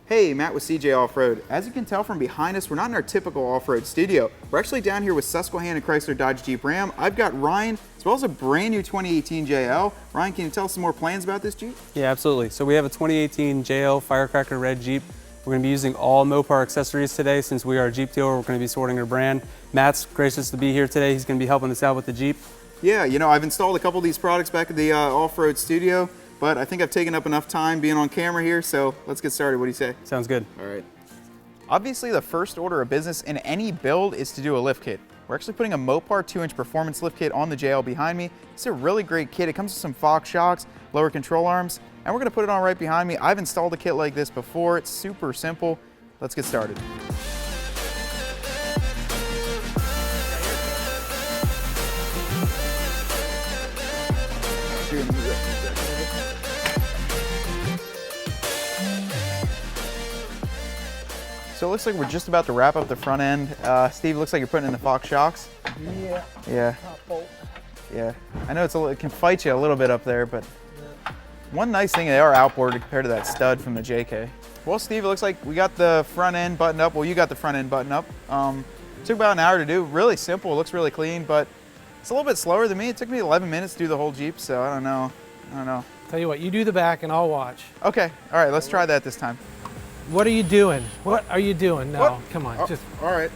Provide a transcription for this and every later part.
Hey, Matt with CJ Off-Road. As you can tell from behind us, we're not in our typical off-road studio. We're actually down here with Susquehanna Chrysler Dodge Jeep Ram. I've got Ryan, as well as a brand new 2018 JL. Ryan, can you tell us some more plans about this Jeep? Yeah, absolutely. So we have a 2018 JL Firecracker Red Jeep. We're going to be using all Mopar accessories today. Since we are a Jeep dealer, we're going to be sorting our brand. Matt's gracious to be here today. He's going to be helping us out with the Jeep. Yeah, you know, I've installed a couple of these products back at the off-road studio, but I think I've taken up enough time being on camera here, so let's get started. What do you say? Sounds good. All right. Obviously, the first order of business in any build is to do a lift kit. We're actually putting a Mopar 2-inch performance lift kit on the JL behind me. It's a really great kit. It comes with some Fox shocks, lower control arms, and we're going to put it on right behind me. I've installed a kit like this before. It's super simple. Let's get started. So it looks like we're just about to wrap up the front end. Steve, looks like you're putting in the Fox shocks. Yeah. Yeah. Top bolt. Yeah. I know it can fight you a little bit up there, but one nice thing, they are outboarded compared to that stud from the JK. Well, Steve, it looks like we got the front end buttoned up. Well, you got the front end buttoned up. Took about an hour to do. Really simple. It looks really clean, but it's a little bit slower than me. It took me 11 minutes to do the whole Jeep, so I don't know. Tell you what, you do the back and I'll watch. Okay. All right. Let's try that this time. What are you doing? What are you doing now? What? Come on, Oh, just. all right.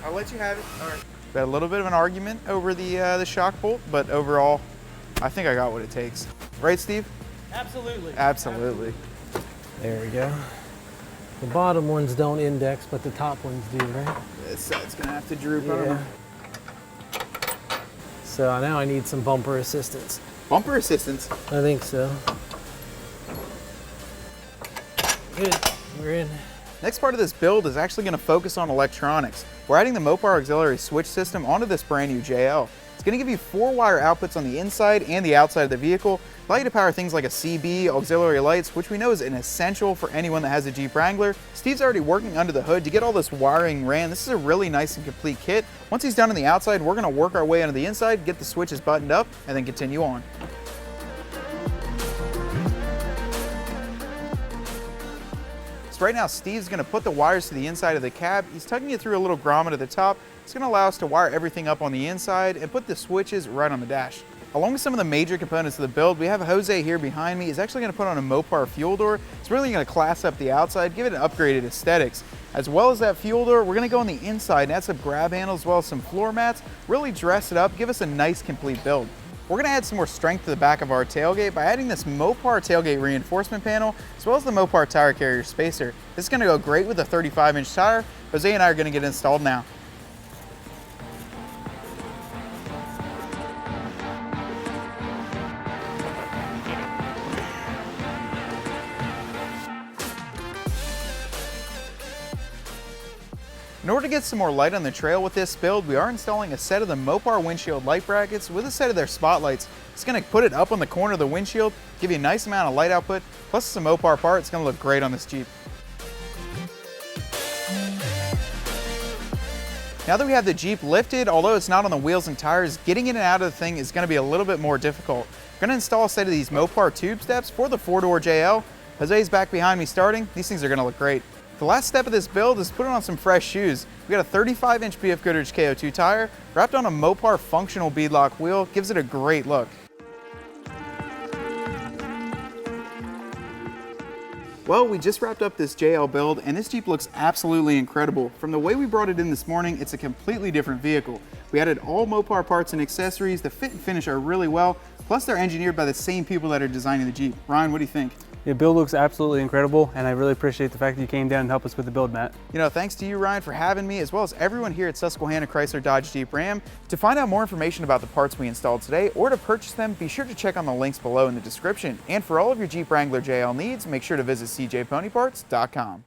I'll let you have it. All right. We had a little bit of an argument over the shock bolt, but overall, I think I got what it takes. Right, Steve? Absolutely. Absolutely. There we go. The bottom ones don't index, but the top ones do, right? This side's gonna have to droop. Yeah. So now I need some bumper assistance. Bumper assistance. I think so. Good, we're in. Next part of this build is actually going to focus on electronics. We're adding the Mopar auxiliary switch system onto this brand new JL. It's going to give you 4-wire outputs on the inside and the outside of the vehicle, allow you to power things like a CB, auxiliary lights, which we know is an essential for anyone that has a Jeep Wrangler. Steve's already working under the hood to get all this wiring ran. This is a really nice and complete kit. Once he's done on the outside, we're going to work our way onto the inside, get the switches buttoned up, and then continue on. So right now, Steve's going to put the wires to the inside of the cab. He's tugging it through a little grommet at the top. It's going to allow us to wire everything up on the inside and put the switches right on the dash. Along with some of the major components of the build, we have Jose here behind me. He's actually going to put on a Mopar fuel door. It's really going to class up the outside, give it an upgraded aesthetics. As well as that fuel door, we're going to go on the inside and add some grab handles as well as some floor mats, really dress it up, give us a nice complete build. We're going to add some more strength to the back of our tailgate by adding this Mopar tailgate reinforcement panel, as well as the Mopar tire carrier spacer. This is going to go great with a 35-inch tire. Jose and I are going to get installed now. In order to get some more light on the trail with this build, we are installing a set of the Mopar windshield light brackets with a set of their spotlights. It's going to put it up on the corner of the windshield, give you a nice amount of light output, plus some Mopar part. It's going to look great on this Jeep. Now that we have the Jeep lifted, although it's not on the wheels and tires, getting in and out of the thing is going to be a little bit more difficult. We're going to install a set of these Mopar tube steps for the 4-door JL. Jose's back behind me starting. These things are going to look great. The last step of this build is putting on some fresh shoes. We got a 35-inch BF Goodrich KO2 tire wrapped on a Mopar functional beadlock wheel. Gives it a great look. Well, we just wrapped up this JL build, and this Jeep looks absolutely incredible. From the way we brought it in this morning, it's a completely different vehicle. We added all Mopar parts and accessories. The fit and finish are really well, plus they're engineered by the same people that are designing the Jeep. Ryan, what do you think? The build looks absolutely incredible, and I really appreciate the fact that you came down and helped us with the build, Matt. You know, thanks to you, Ryan, for having me, as well as everyone here at Susquehanna Chrysler Dodge Jeep Ram. To find out more information about the parts we installed today, or to purchase them, be sure to check on the links below in the description. And for all of your Jeep Wrangler JL needs, make sure to visit cjponyparts.com.